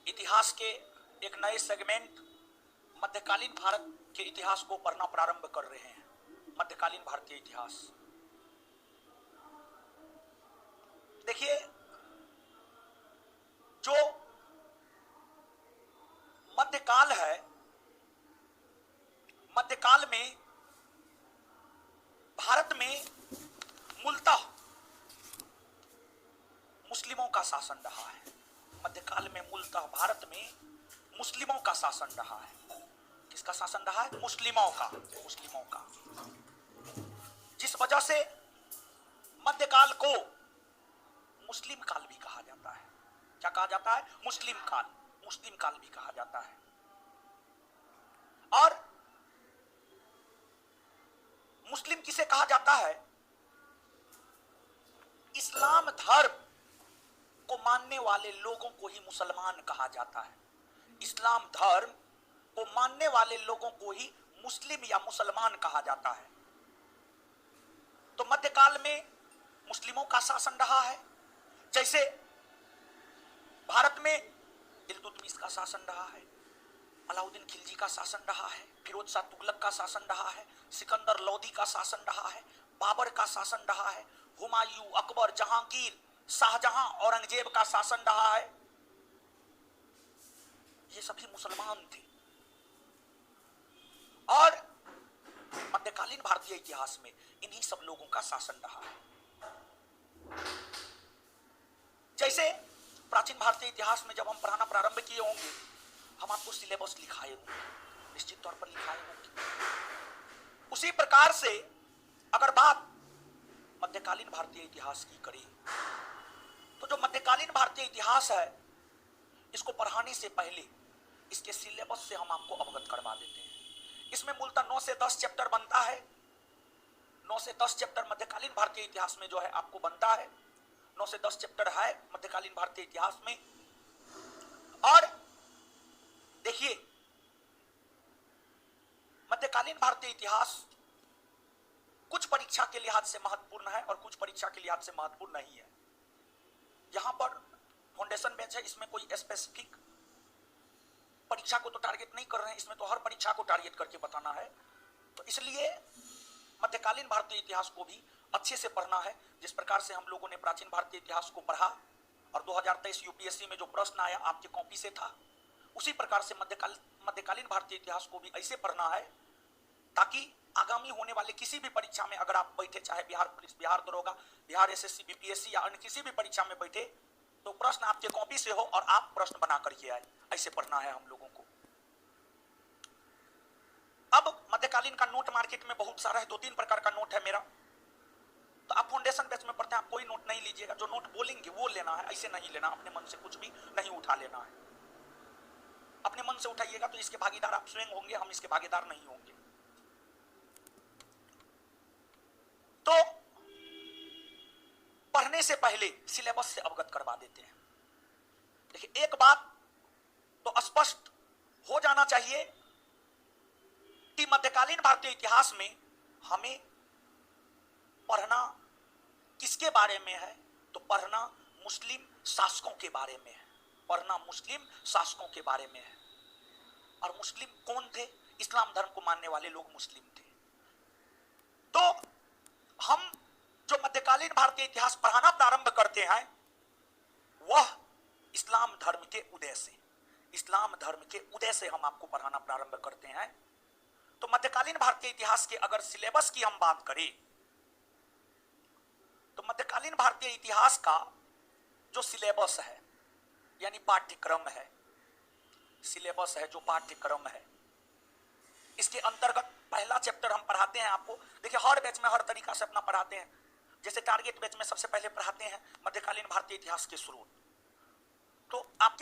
इतिहास के एक नए सेगमेंट मध्यकालीन भारत के इतिहास को पढ़ना प्रारंभ कर रहे हैं। मध्यकालीन भारतीय इतिहास देखिए, जो मध्यकाल है, मध्यकाल में भारत में मूलतः मुस्लिमों का शासन रहा है। मध्यकाल में मूलतः भारत में मुस्लिमों का शासन रहा है। किसका शासन रहा है? मुस्लिमों का। मुस्लिमों का, जिस वजह से मध्यकाल को मुस्लिम काल भी कहा जाता है। क्या कहा जाता है? मुस्लिम काल। मुस्लिम काल भी कहा जाता है। और मुस्लिम किसे कहा जाता है? इस्लाम धर्म को मानने वाले लोगों को ही मुसलमान कहा जाता है। इस्लाम धर्म को मानने वाले लोगों को ही मुस्लिम या मुसलमान कहा जाता है। तो मध्यकाल में मुस्लिमों का शासन रहा है। जैसे भारत में इल्तुतमिश का शासन रहा है, अलाउद्दीन खिलजी का शासन रहा है, फिरोज शाह तुगलक का शासन रहा है, सिकंदर लोदी का शासन रहा है, बाबर का शासन रहा है, हुमायूं, अकबर, जहांगीर, शाहजहां, औरंगजेब का शासन रहा है। ये सभी मुसलमान थे। और मध्यकालीन भारतीय इतिहास में इन्हीं सब लोगों का शासन रहा है। जैसे प्राचीन भारतीय इतिहास में जब हम पढ़ाना प्रारंभ किए होंगे, हम आपको सिलेबस लिखाए होंगे, निश्चित तौर पर लिखाए होंगे। उसी प्रकार से अगर बात मध्यकालीन भारतीय इतिहास की करें, तो जो मध्यकालीन भारतीय इतिहास है, इसको पढ़ाने से पहले इसके सिलेबस से हम आपको अवगत करवा देते हैं। इसमें मूलतः 9 से 10 चैप्टर बनता है। 9 से 10 चैप्टर मध्यकालीन भारतीय इतिहास में जो है आपको बनता है। 9 से 10 चैप्टर है मध्यकालीन भारतीय इतिहास में। और देखिए, मध्यकालीन भारतीय इतिहास कुछ परीक्षा के लिहाज से महत्वपूर्ण है और कुछ परीक्षा के लिहाज से महत्वपूर्ण नहीं है। यहां पर फाउंडेशन बैच है, इसमें कोई स्पेसिफिक परीक्षा को तो टारगेट नहीं कर रहे हैं, इसमें तो हर परीक्षा को टारगेट करके बताना है। तो इसलिए मध्यकालीन भारतीय इतिहास को भी अच्छे से पढ़ना है। जिस प्रकार से हम लोगों ने प्राचीन भारतीय इतिहास को पढ़ा और 2023 यूपीएससी में जो प्रश्न आया आपके कॉपी से था, उसी प्रकार से मध्यकालीन भारतीय इतिहास को भी ऐसे पढ़ना है ताकि आगामी होने वाले किसी भी परीक्षा में अगर आप बैठे, चाहे बिहार पुलिस, बिहार दरोगा, बिहार एसएससी, बीपीएससी या अन्य किसी भी परीक्षा में बैठे, तो प्रश्न आपके कॉपी से हो और आप प्रश्न बना करके आए। ऐसे पढ़ना है हम लोगों को। अब मध्यकालीन का नोट मार्केट में बहुत सारा है, 2-3 प्रकार का नोट है मेरा। तो आप फाउंडेशन बैच में पढ़ते हैं, आप कोई नोट नहीं लीजिएगा। जो नोट बोलेंगे वो लेना है, ऐसे नहीं लेना। अपने मन से कुछ भी नहीं उठा लेना है। अपने मन से उठाइएगा तो इसके भागीदार आप स्वयं होंगे, हम इसके भागीदार नहीं होंगे। तो पढ़ने से पहले सिलेबस से अवगत करवा देते हैं। देखिए, एक बात तो स्पष्ट हो जाना चाहिए कि मध्यकालीन भारतीय इतिहास में हमें पढ़ना किसके बारे में है? तो पढ़ना मुस्लिम शासकों के बारे में है। पढ़ना मुस्लिम शासकों के बारे में है। और मुस्लिम कौन थे? इस्लाम धर्म को मानने वाले लोग मुस्लिम थे। तो हम जो मध्यकालीन भारतीय इतिहास पढ़ाना प्रारंभ करते हैं, वह इस्लाम धर्म के उदय से, इस्लाम धर्म के उदय से हम आपको पढ़ाना प्रारंभ करते हैं। तो मध्यकालीन भारतीय इतिहास के अगर सिलेबस की हम बात करें, तो मध्यकालीन भारतीय इतिहास का जो सिलेबस है, यानी पाठ्यक्रम है, सिलेबस है जो पाठ्यक्रम है, इसके अंतर्गत पहला चैप्टर हम पढ़ाते हैं आपको। देखिए, हर बैच में हर तरीका से अपना पढ़ाते हैं। जैसे टारगेट बैच में सबसे पहले पढ़ाते हैं मध्यकालीन भारतीय इतिहास के स्रोत। तो आपके